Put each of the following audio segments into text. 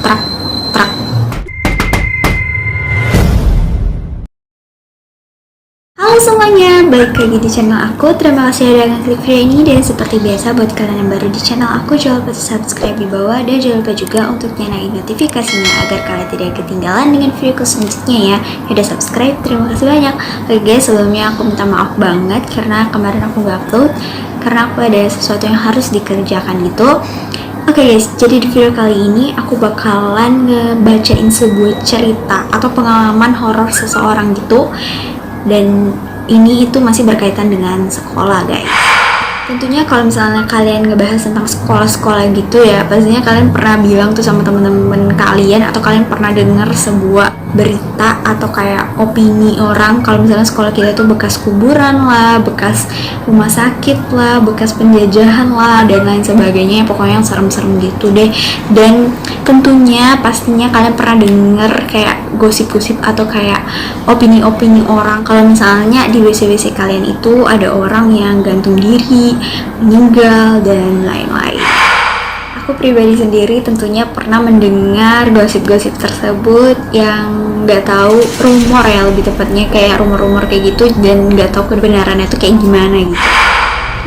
trak trak. Halo semuanya, balik lagi di channel aku. Terima kasih udah ngeklik video ini. Dan seperti biasa buat kalian yang baru di channel aku, jangan lupa subscribe di bawah. Dan jangan lupa juga untuk nyalain notifikasinya agar kalian tidak ketinggalan dengan videoku selanjutnya ya. Udah subscribe, terima kasih banyak. Oke guys, sebelumnya aku minta maaf banget karena kemarin aku gak upload karena aku ada sesuatu yang harus dikerjakan gitu. Oke guys, jadi di video kali ini aku bakalan ngebacain sebuah cerita atau pengalaman horor seseorang gitu. Dan ini itu masih berkaitan dengan sekolah guys. Tentunya kalau misalnya kalian ngebahas tentang sekolah-sekolah gitu ya, pastinya kalian pernah bilang tuh sama teman-teman kalian, atau kalian pernah dengar sebuah berita atau kayak opini orang kalau misalnya sekolah kita tuh bekas kuburan lah, bekas rumah sakit lah, bekas penjajahan lah, dan lain sebagainya. Pokoknya yang serem-serem gitu deh. Dan tentunya pastinya kalian pernah dengar kayak gosip-gosip atau kayak opini-opini orang kalau misalnya di WC-WC kalian itu ada orang yang gantung diri, meninggal, dan lain-lain. Aku pribadi sendiri tentunya pernah mendengar gosip-gosip tersebut yang nggak tahu, rumor ya lebih tepatnya, kayak rumor-rumor kayak gitu, dan nggak tahu kebenarannya itu kayak gimana gitu.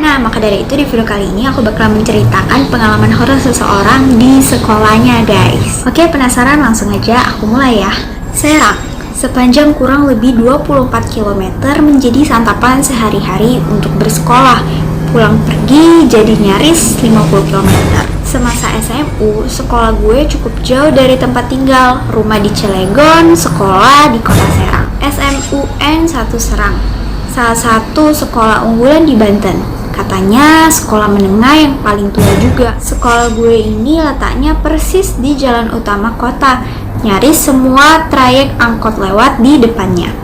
Nah, maka dari itu di video kali ini aku bakal menceritakan pengalaman horor seseorang di sekolahnya guys. Oke, penasaran? Langsung aja aku mulai ya. Serang, sepanjang kurang lebih 24 km menjadi santapan sehari-hari untuk bersekolah. Pulang pergi jadi nyaris 50 km. Semasa SMU, sekolah gue cukup jauh dari tempat tinggal. Rumah di Cilegon, sekolah di Kota Serang. SMUN 1 Serang, salah satu sekolah unggulan di Banten. Katanya sekolah menengah yang paling tua juga. Sekolah gue ini letaknya persis di jalan utama kota. Nyaris semua trayek angkot lewat di depannya.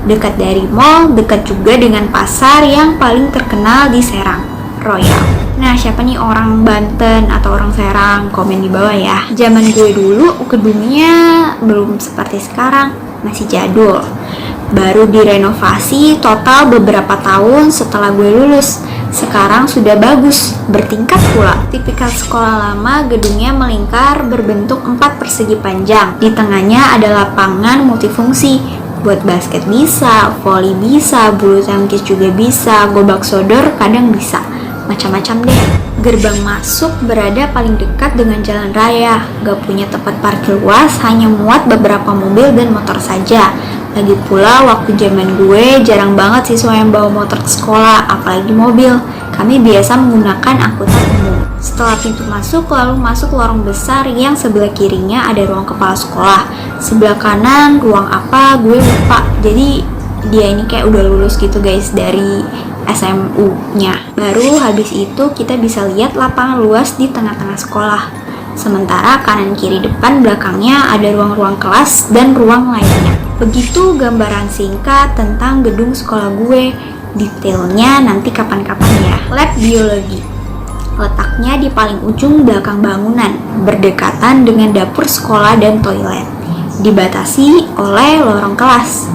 Dekat dari mall, dekat juga dengan pasar yang paling terkenal di Serang, Royal. Nah, siapa nih orang Banten atau orang Serang? Komen di bawah ya. Zaman gue dulu, gedungnya belum seperti sekarang, masih jadul. Baru direnovasi total beberapa tahun setelah gue lulus. Sekarang sudah bagus, bertingkat pula. Tipikal sekolah lama, gedungnya melingkar berbentuk 4 persegi panjang. Di tengahnya ada lapangan multifungsi. Buat basket bisa, volley bisa, bulu tangkis juga bisa, gobak sodor kadang bisa. Macam-macam deh. Gerbang masuk berada paling dekat dengan jalan raya. Gak punya tempat parkir luas, hanya muat beberapa mobil dan motor saja. Lagi pula waktu zaman gue jarang banget siswa yang bawa motor ke sekolah, apalagi mobil. Kami biasa menggunakan angkutan umum. Setelah pintu masuk, lalu masuk lorong besar yang sebelah kirinya ada ruang kepala sekolah. Sebelah kanan ruang apa gue lupa. Jadi dia ini kayak udah lulus gitu guys dari SMU-nya. Baru habis itu kita bisa lihat lapangan luas di tengah-tengah sekolah. Sementara kanan kiri depan belakangnya ada ruang-ruang kelas dan ruang lainnya. Begitu gambaran singkat tentang gedung sekolah gue. Detailnya nanti kapan-kapan ya. Lab biologi, letaknya di paling ujung belakang bangunan, berdekatan dengan dapur sekolah dan toilet. Dibatasi oleh lorong kelas.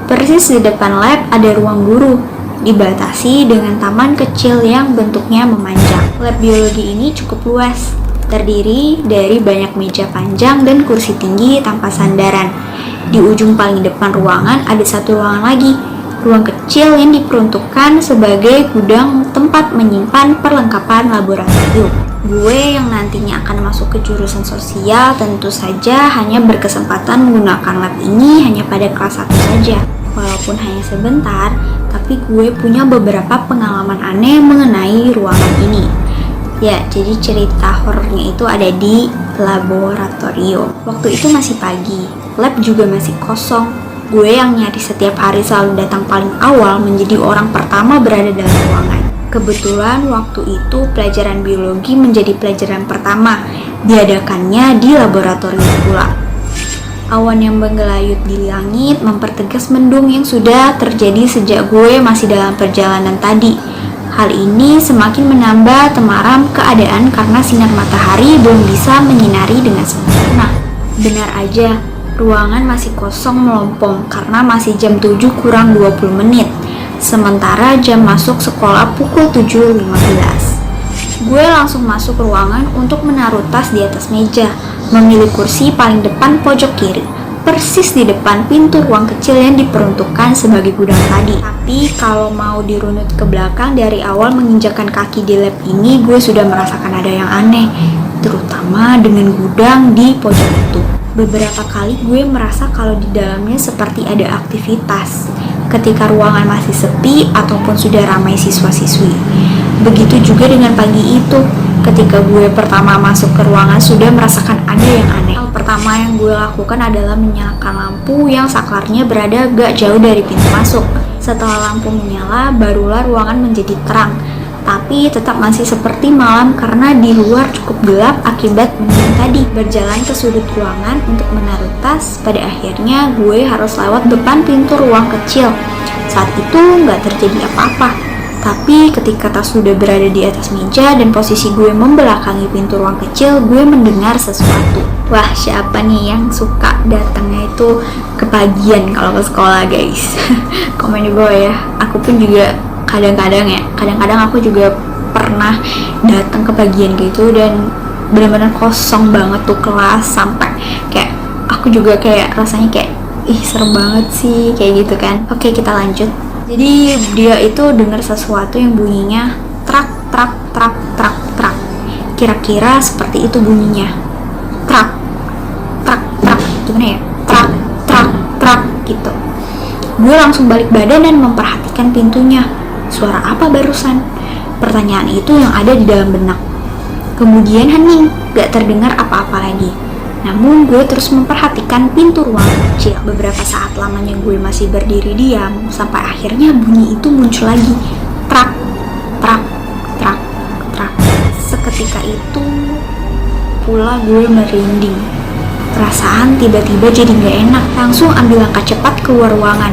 Persis di depan lab ada ruang guru, dibatasi dengan taman kecil yang bentuknya memanjang. Lab biologi ini cukup luas, terdiri dari banyak meja panjang dan kursi tinggi tanpa sandaran. Di ujung paling depan ruangan ada satu ruangan lagi, ruang kecil yang diperuntukkan sebagai gudang tempat menyimpan perlengkapan laboratorium. Gue yang nantinya akan masuk ke jurusan sosial tentu saja hanya berkesempatan menggunakan lab ini hanya pada kelas 1 saja. Walaupun hanya sebentar, tapi gue punya beberapa pengalaman aneh mengenai ruangan ini. Ya, jadi cerita horornya itu ada di laboratorium. Waktu itu masih pagi, lab juga masih kosong. Gue yang nyari setiap hari selalu datang paling awal menjadi orang pertama berada dalam ruangan. Kebetulan waktu itu pelajaran biologi menjadi pelajaran pertama, diadakannya di laboratorium pula. Awan yang menggelayut di langit mempertegas mendung yang sudah terjadi sejak gue masih dalam perjalanan tadi. Hal ini semakin menambah temaram keadaan karena sinar matahari belum bisa menyinari dengan sempurna. Benar aja, ruangan masih kosong melompong karena masih jam 7 kurang 20 menit. Sementara jam masuk sekolah pukul 7.15. Gue langsung masuk ruangan untuk menaruh tas di atas meja. memilih kursi paling depan pojok kiri, persis di depan pintu ruang kecil yang diperuntukkan sebagai gudang tadi. Tapi kalau mau dirunut ke belakang, dari awal menginjakan kaki di lab ini, gue sudah merasakan ada yang aneh, terutama dengan gudang di pojok itu. Beberapa kali gue merasa kalau di dalamnya seperti ada aktivitas ketika ruangan masih sepi ataupun sudah ramai siswa-siswi. Begitu juga dengan pagi itu, ketika gue pertama masuk ke ruangan sudah merasakan ada yang aneh. Hal pertama yang gue lakukan adalah menyalakan lampu yang saklarnya berada gak jauh dari pintu masuk. Setelah lampu menyala, barulah ruangan menjadi terang. Tapi tetap masih seperti malam karena di luar cukup gelap akibat mendung tadi. Berjalan ke sudut ruangan untuk menaruh tas, pada akhirnya gue harus lewat depan pintu ruang kecil. Saat itu nggak terjadi apa-apa. Tapi ketika tas sudah berada di atas meja dan posisi gue membelakangi pintu ruang kecil, gue mendengar sesuatu. Wah, siapa nih yang suka datangnya itu kepagian kalau ke sekolah, guys? Komen di bawah ya. Aku pun juga kadang-kadang aku juga pernah datang ke bagian gitu dan benar-benar kosong banget tuh kelas, sampai kayak aku juga kayak rasanya kayak serem banget sih kayak gitu kan. Oke, kita lanjut. Jadi dia itu dengar sesuatu yang bunyinya trak trak trak trak trak, kira-kira seperti itu bunyinya, trak trak trak, gimana ya, trak trak trak gitu. Gue langsung balik badan dan memperhatikan pintunya. Suara apa barusan? Pertanyaan itu yang ada di dalam benak. Kemudian hening, gak terdengar apa-apa lagi. Namun gue terus memperhatikan pintu ruang kecil. Beberapa saat lamanya gue masih berdiri diam, sampai akhirnya bunyi itu muncul lagi. Trak, trak, trak, trak. Seketika itu pula gue merinding. Perasaan tiba-tiba jadi gak enak. Langsung ambil langkah cepat keluar ruangan.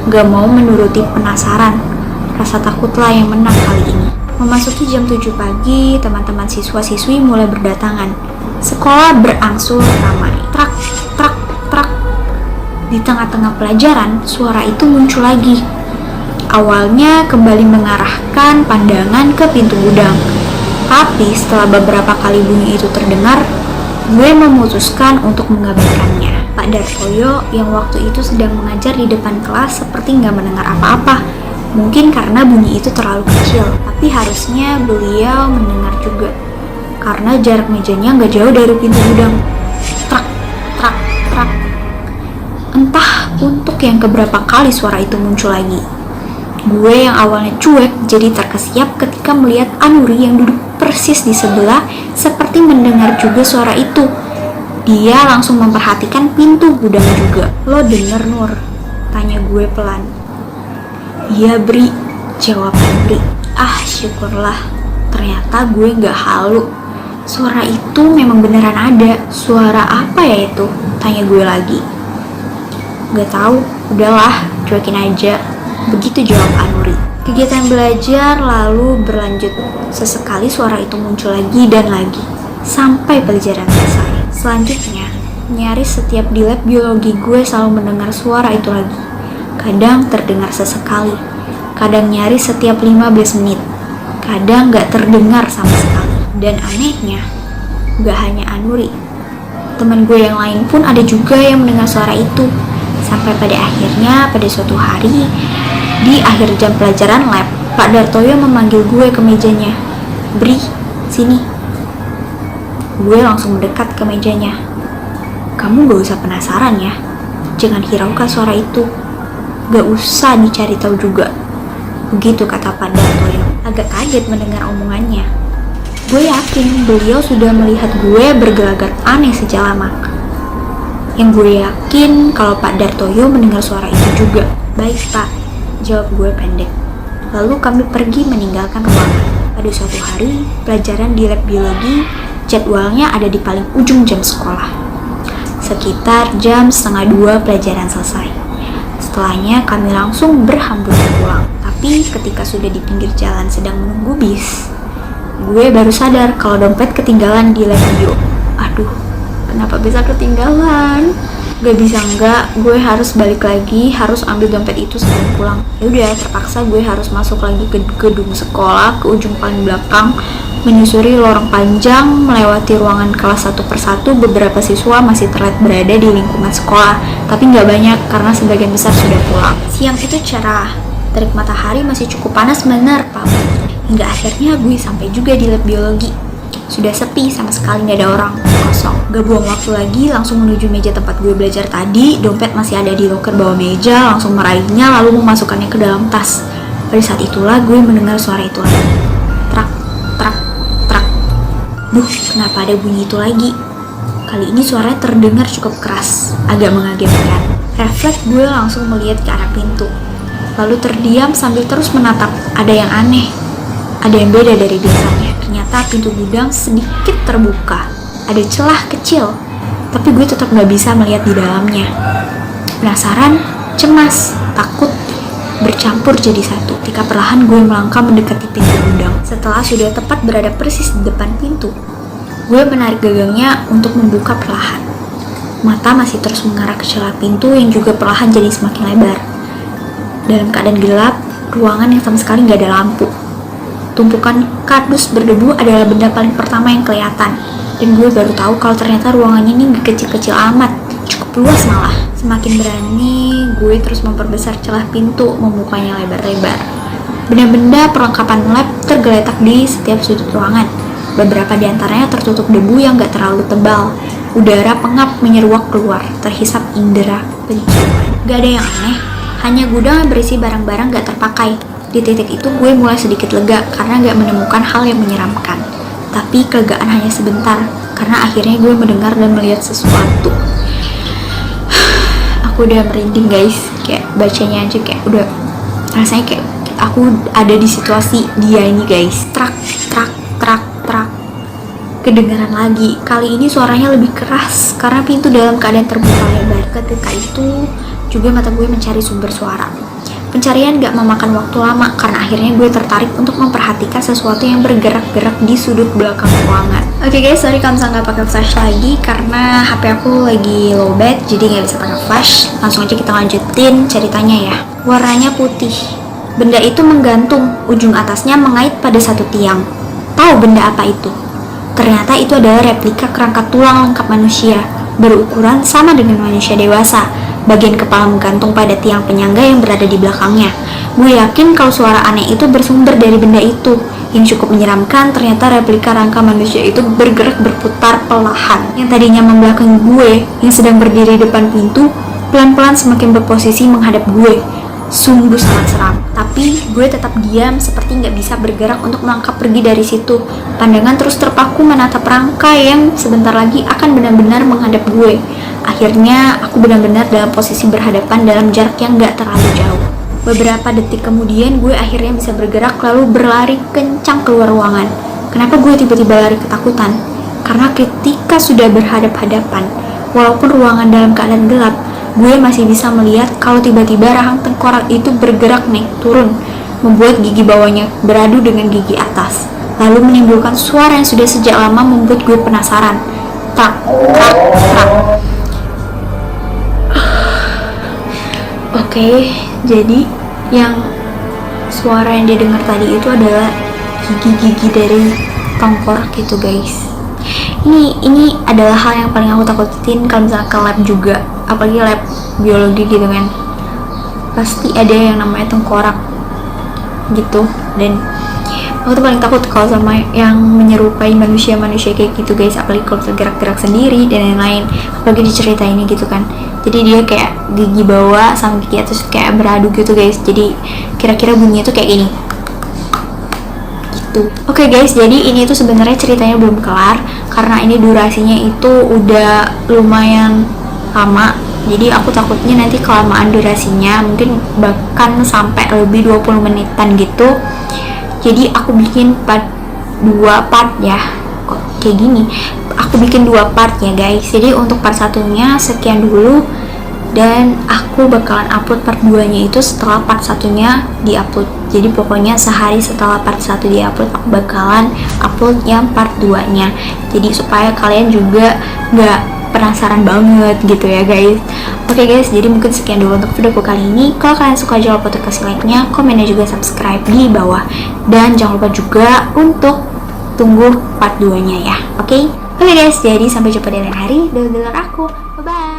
Gak mau menuruti penasaran. Rasa takutlah yang menang kali ini. Memasuki jam 7 pagi, teman-teman siswa-siswi mulai berdatangan. Sekolah berangsur ramai. Trak, trak, trak. Di tengah-tengah pelajaran, suara itu muncul lagi. Awalnya kembali mengarahkan pandangan ke pintu gudang. Tapi setelah beberapa kali bunyi itu terdengar, gue memutuskan untuk mengabaikannya. Pak Dartoyo yang waktu itu sedang mengajar di depan kelas seperti nggak mendengar apa-apa. Mungkin karena bunyi itu terlalu kecil, tapi harusnya beliau mendengar juga, karena jarak mejanya nggak jauh dari pintu gudang. Trak, trak, trak. Entah untuk yang keberapa kali suara itu muncul lagi. Gue yang awalnya cuek jadi terkesiap ketika melihat Anuri yang duduk persis di sebelah seperti mendengar juga suara itu. Dia langsung memperhatikan pintu gudang juga. Lo denger, Nur? Tanya gue pelan. Iya, Bri, jawab Bri. Ah, syukurlah, ternyata gue gak halu. Suara itu memang beneran ada. Suara apa ya itu? Tanya gue lagi. Gak tahu, udahlah, cuekin aja. Begitu jawab Anuri. Kegiatan belajar lalu berlanjut. Sesekali suara itu muncul lagi dan lagi, sampai pelajaran selesai. Selanjutnya, nyaris setiap di lab biologi gue selalu mendengar suara itu lagi. Kadang terdengar sesekali, kadang nyaris setiap 15 menit, kadang gak terdengar sama sekali. Dan anehnya, gak hanya Anuri, teman gue yang lain pun ada juga yang mendengar suara itu. Sampai pada akhirnya, pada suatu hari, di akhir jam pelajaran lab, Pak Dartoyo memanggil gue ke mejanya. Bri, sini. Gue langsung mendekat ke mejanya. Kamu gak usah penasaran ya, jangan hiraukan suara itu. Gak usah dicari tahu juga. Begitu kata Pak Dartoyo. Agak kaget mendengar omongannya. Gue yakin beliau sudah melihat gue bergelagat aneh sejak lama. Yang gue yakin kalau Pak Dartoyo mendengar suara itu juga. Baik, Pak, jawab gue pendek. Lalu kami pergi meninggalkan ruangan. Pada suatu hari, pelajaran di lab biologi jadwalnya ada di paling ujung jam sekolah. Sekitar jam 1:30 pelajaran selesai. Setelahnya kami langsung berhamburan pulang. Tapi ketika sudah di pinggir jalan sedang menunggu bis, gue baru sadar kalau dompet ketinggalan di lab bio. Aduh, kenapa bisa ketinggalan? Gak bisa enggak, gue harus balik lagi, harus ambil dompet itu sebelum pulang. Ya udah, terpaksa gue harus masuk lagi ke gedung sekolah, ke ujung paling belakang, menyusuri lorong panjang, melewati ruangan kelas satu persatu. Beberapa siswa masih terlihat berada di lingkungan sekolah, tapi nggak banyak karena sebagian besar sudah pulang. Siang itu cerah, terik matahari masih cukup panas menerpa. Hingga akhirnya gue sampai juga di lab biologi. Sudah sepi, sama sekali nggak ada orang, kosong. Gak buang waktu lagi, langsung menuju meja tempat gue belajar tadi. Dompet masih ada di loker bawah meja, langsung meraihnya lalu memasukkannya ke dalam tas. Pada saat itulah gue mendengar suara itu lagi. Trak, trak, trak. Duh, kenapa ada bunyi itu lagi? Kali ini suaranya terdengar cukup keras, agak mengagetkan. Refleks gue langsung melihat ke arah pintu, lalu terdiam sambil terus menatap. Ada yang aneh, ada yang beda dari biasanya. Ternyata pintu gudang sedikit terbuka, ada celah kecil, tapi gue tetap gak bisa melihat di dalamnya. Penasaran, cemas, takut bercampur jadi satu. Ketika perlahan gue melangkah mendekati pintu gudang. Setelah sudah tepat berada persis di depan pintu, gue menarik gagangnya untuk membuka perlahan. Mata masih terus mengarah ke celah pintu yang juga perlahan jadi semakin lebar. Dalam keadaan gelap, ruangan yang sama sekali gak ada lampu. Tumpukan kardus berdebu adalah benda paling pertama yang kelihatan. Dan gue baru tahu kalau ternyata ruangannya ini gak kecil-kecil amat, cukup luas malah. Semakin berani, gue terus memperbesar celah pintu, membukanya lebar-lebar. Benda-benda perlengkapan lab tergeletak di setiap sudut ruangan. Beberapa di antaranya tertutup debu yang gak terlalu tebal. Udara pengap menyeruak keluar, terhisap indera penciuman. Gak ada yang aneh, hanya gudang yang berisi barang-barang gak terpakai. Di titik itu gue mulai sedikit lega karena gak menemukan hal yang menyeramkan. Tapi kelegaan hanya sebentar, karena akhirnya gue mendengar dan melihat sesuatu. Aku udah merinding guys, kayak bacanya aja kayak udah rasanya kayak aku ada di situasi dia ini guys. Trak, trak, trak, trak. Kedengaran lagi, kali ini suaranya lebih keras karena pintu dalam keadaan terbuka lebar. Ketika itu juga mata gue mencari sumber suara. Pencarian gak memakan waktu lama karena akhirnya gue tertarik untuk memperhatikan sesuatu yang bergerak-gerak di sudut belakang ruangan. Oke guys, sorry kalau misalnya gak pakai flash lagi karena HP aku lagi low bat, jadi gak bisa pakai flash. Langsung aja kita lanjutin ceritanya ya. Warnanya putih. Benda itu menggantung, ujung atasnya mengait pada satu tiang. Tahu benda apa itu? Ternyata itu adalah replika kerangka tulang lengkap manusia, berukuran sama dengan manusia dewasa. Bagian kepala menggantung pada tiang penyangga yang berada di belakangnya. Gue yakin kalau suara aneh itu bersumber dari benda itu. Yang cukup menyeramkan, ternyata replika rangka manusia itu bergerak berputar perlahan. Yang tadinya membelakangi gue, yang sedang berdiri depan pintu, pelan-pelan semakin berposisi menghadap gue. Sungguh sangat seram. Tapi gue tetap diam, seperti nggak bisa bergerak untuk melangkah pergi dari situ. Pandangan terus terpaku menatap rangka yang sebentar lagi akan benar-benar menghadap gue. Akhirnya aku benar-benar dalam posisi berhadapan dalam jarak yang gak terlalu jauh. Beberapa detik kemudian gue akhirnya bisa bergerak lalu berlari kencang keluar ruangan. Kenapa gue tiba-tiba lari ketakutan? Karena ketika sudah berhadap-hadapan, walaupun ruangan dalam keadaan gelap, gue masih bisa melihat kalau tiba-tiba rahang tengkorak itu bergerak naik turun, membuat gigi bawahnya beradu dengan gigi atas, lalu menimbulkan suara yang sudah sejak lama membuat gue penasaran. Tak, tak, tak. Oke, jadi yang suara yang dia dengar tadi itu adalah gigi-gigi dari tengkorak gitu guys. Ini adalah hal yang paling aku takutin kalau misalnya ke lab juga, apalagi lab biologi gitu kan. Pasti ada yang namanya tengkorak gitu, dan aku tuh paling takut kalau sama yang menyerupai manusia-manusia kayak gitu guys, apalagi kalau gerak-gerak sendiri dan lain-lain, apalagi diceritainnya gitu kan. Jadi dia kayak gigi bawah sama gigi atas kayak beradu gitu guys, jadi kira-kira bunyinya tuh kayak gini gitu. Oke guys, jadi ini tuh sebenarnya ceritanya belum kelar karena ini durasinya itu udah lumayan lama. Jadi aku takutnya nanti kelamaan durasinya, mungkin bahkan sampai lebih 20 menitan gitu. Jadi aku bikin dua part ya. Kok kayak gini? Aku bikin 2 part ya guys. Jadi untuk part satunya sekian dulu, dan aku bakalan upload part 2 nya itu setelah part satunya diupload. Jadi pokoknya sehari setelah part 1 diupload, aku bakalan upload yang part 2 nya. Jadi supaya kalian juga nggak penasaran banget gitu ya guys. Oke guys, jadi mungkin sekian dulu untuk videoku kali ini. Kalau kalian suka jangan lupa untuk kasih like-nya, komen dan juga subscribe di bawah. Dan jangan lupa juga untuk tunggu part 2-nya ya. Oke guys, jadi sampai jumpa di lain hari. Dulur aku. Bye bye.